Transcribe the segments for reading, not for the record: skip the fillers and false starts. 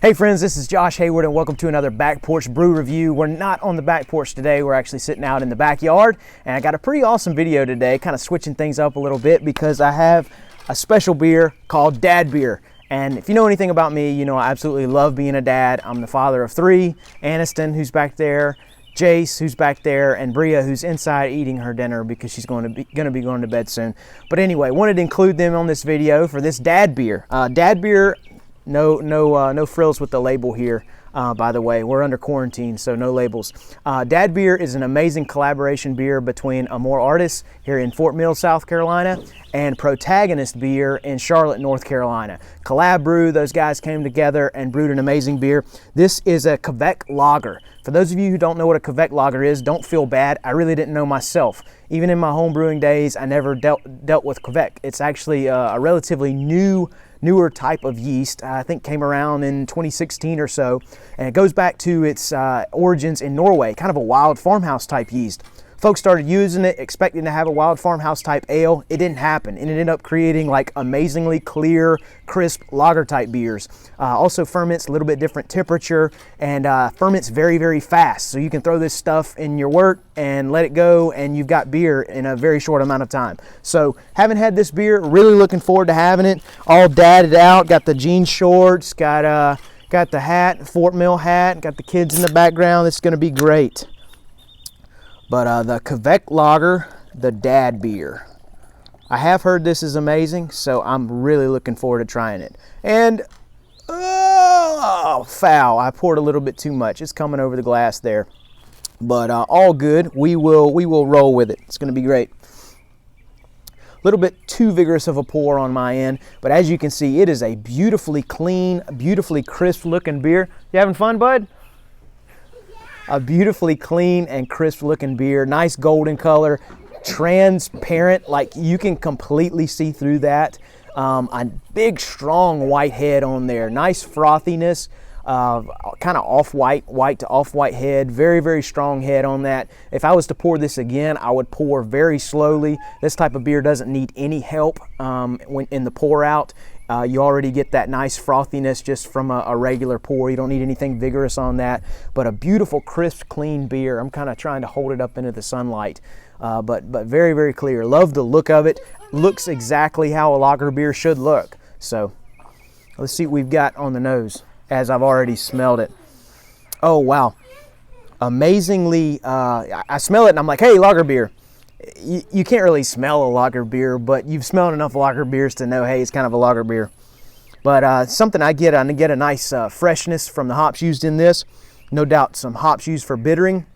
Hey friends, this is Josh Hayward and welcome to another Back Porch Brew review. We're not on the back porch today, we're actually sitting out in the backyard, and I got a pretty awesome video today, kind of switching things up a little bit because I have a special beer called Dad Beer. And if you know anything about me, you know I absolutely love being a dad. I'm the father of three: Aniston, who's back there, Jace, who's back there, and Bria, who's inside eating her dinner because she's going to be going to bed soon. But anyway, wanted to include them on this video for this Dad Beer. Dad Beer. No frills with the label here, by the way. We're under quarantine, so no labels. Dad Beer is an amazing collaboration beer between Amor Artis here in Fort Mill, South Carolina, and Protagonist Beer in Charlotte, North Carolina. Collab Brew, those guys came together and brewed an amazing beer. This is a Kveik Lager. For those of you who don't know what a Kveik Lager is, don't feel bad. I really didn't know myself. Even in my home brewing days, I never dealt with Kveik. It's actually a relatively newer type of yeast. I think came around in 2016 or so, and it goes back to its origins in Norway, kind of a wild farmhouse type yeast. Folks started using it expecting to have a wild farmhouse type ale. It didn't happen, and it ended up creating like amazingly clear, crisp lager type beers. Also ferments a little bit different temperature, and ferments very, very fast. So you can throw this stuff in your wort and let it go, and you've got beer in a very short amount of time. So haven't had this beer, really looking forward to having it. All dadded out, got the jean shorts, got the hat, Fort Mill hat, got the kids in the background. It's gonna be great. But the Kveik Lager, the Dad Beer. I have heard this is amazing, so I'm really looking forward to trying it. And, oh, foul. I poured a little bit too much. It's coming over the glass there. But all good. We will roll with it. It's going to be great. A little bit too vigorous of a pour on my end, but as you can see, it is a beautifully clean, beautifully crisp looking beer. You having fun, bud? A beautifully clean and crisp looking beer, nice golden color, transparent, like you can completely see through that. A big strong white head on there, nice frothiness, kind of off-white, white to off-white head, very, very strong head on that. If I was to pour this again, I would pour very slowly. This type of beer doesn't need any help when in the pour out. You already get that nice frothiness just from a regular pour. You don't need anything vigorous on that, but a beautiful, crisp, clean beer. I'm kind of trying to hold it up into the sunlight, but very, very clear. Love the look of it. Looks exactly how a lager beer should look. So let's see what we've got on the nose as I've already smelled it. Oh, wow. Amazingly, I smell it and I'm like, hey, lager beer. You can't really smell a lager beer, but you've smelled enough lager beers to know, hey, it's kind of a lager beer. But something I get a nice freshness from the hops used in this. No doubt some hops used for bittering.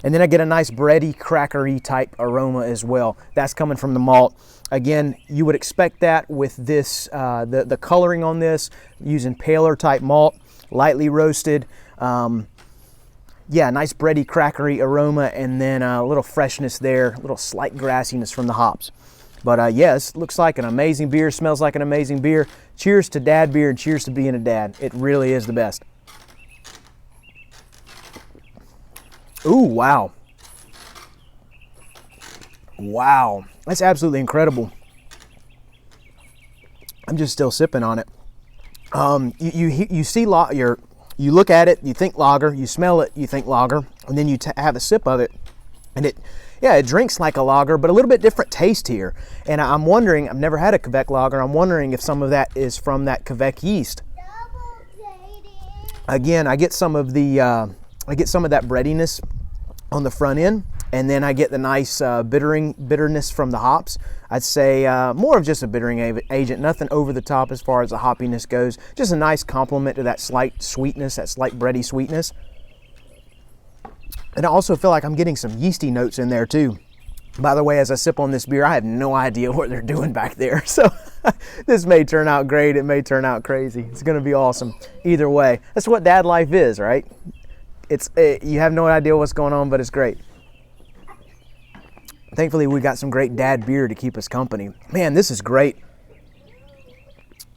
And then I get a nice bready, crackery type aroma as well. That's coming from the malt. Again, you would expect that with this, the coloring on this, using paler type malt, lightly roasted. Yeah, nice bready, crackery aroma, and then a little freshness there, a little slight grassiness from the hops. But yes, looks like an amazing beer, smells like an amazing beer. Cheers to Dad Beer and cheers to being a dad. It really is the best. Ooh, wow. Wow, that's absolutely incredible. I'm just still sipping on it. You see you look at it, you think lager, you smell it, you think lager, and then you have a sip of it, and it drinks like a lager, but a little bit different taste here. And I'm wondering, I've never had a Kveik Lager, I'm wondering if some of that is from that Kveik yeast. Again, I get some of the, I get some of that breadiness on the front end, and then I get the nice bitterness from the hops. I'd say more of just a bittering agent, nothing over the top as far as the hoppiness goes. Just a nice complement to that slight sweetness, that slight bready sweetness. And I also feel like I'm getting some yeasty notes in there too. By the way, as I sip on this beer, I have no idea what they're doing back there. So this may turn out great, it may turn out crazy. It's gonna be awesome. Either way, that's what dad life is, right? You have no idea what's going on, but it's great. Thankfully, we got some great dad beer to keep us company. Man, this is great.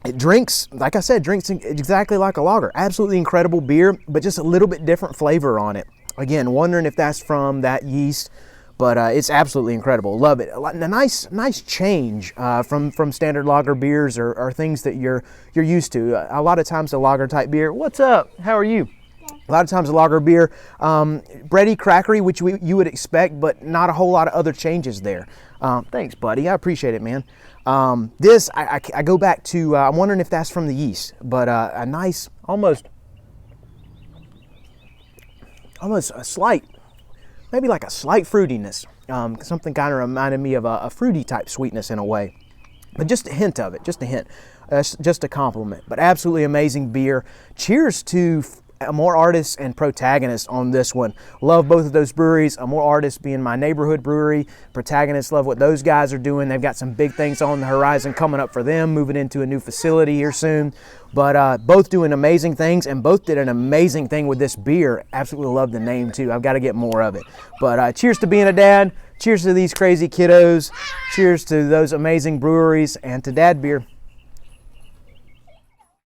It drinks, like I said, drinks exactly like a lager. Absolutely incredible beer, but just a little bit different flavor on it. Again, wondering if that's from that yeast but it's absolutely incredible. Love it. A nice change from standard lager beers or things that you're used to. A lot of times a lager type beer. What's up? How are you? A lot of times a lager beer, bready, crackery, which you would expect, but not a whole lot of other changes there. Thanks, buddy. I appreciate it, man. This, I go back to, I'm wondering if that's from the yeast, but a nice, almost a slight, maybe like a slight fruitiness. Something kind of reminded me of a fruity type sweetness in a way. But just a hint of it, just a hint. Just a compliment. But absolutely amazing beer. Cheers to Amor Artis and Protagonist on this one. Love both of those breweries. Amor Artis being my neighborhood brewery. Protagonist, love what those guys are doing. They've got some big things on the horizon coming up for them, moving into a new facility here soon. But both doing amazing things, and both did an amazing thing with this beer. Absolutely love the name too. I've got to get more of it. But cheers to being a dad. Cheers to these crazy kiddos. Cheers to those amazing breweries, and to Dad Beer.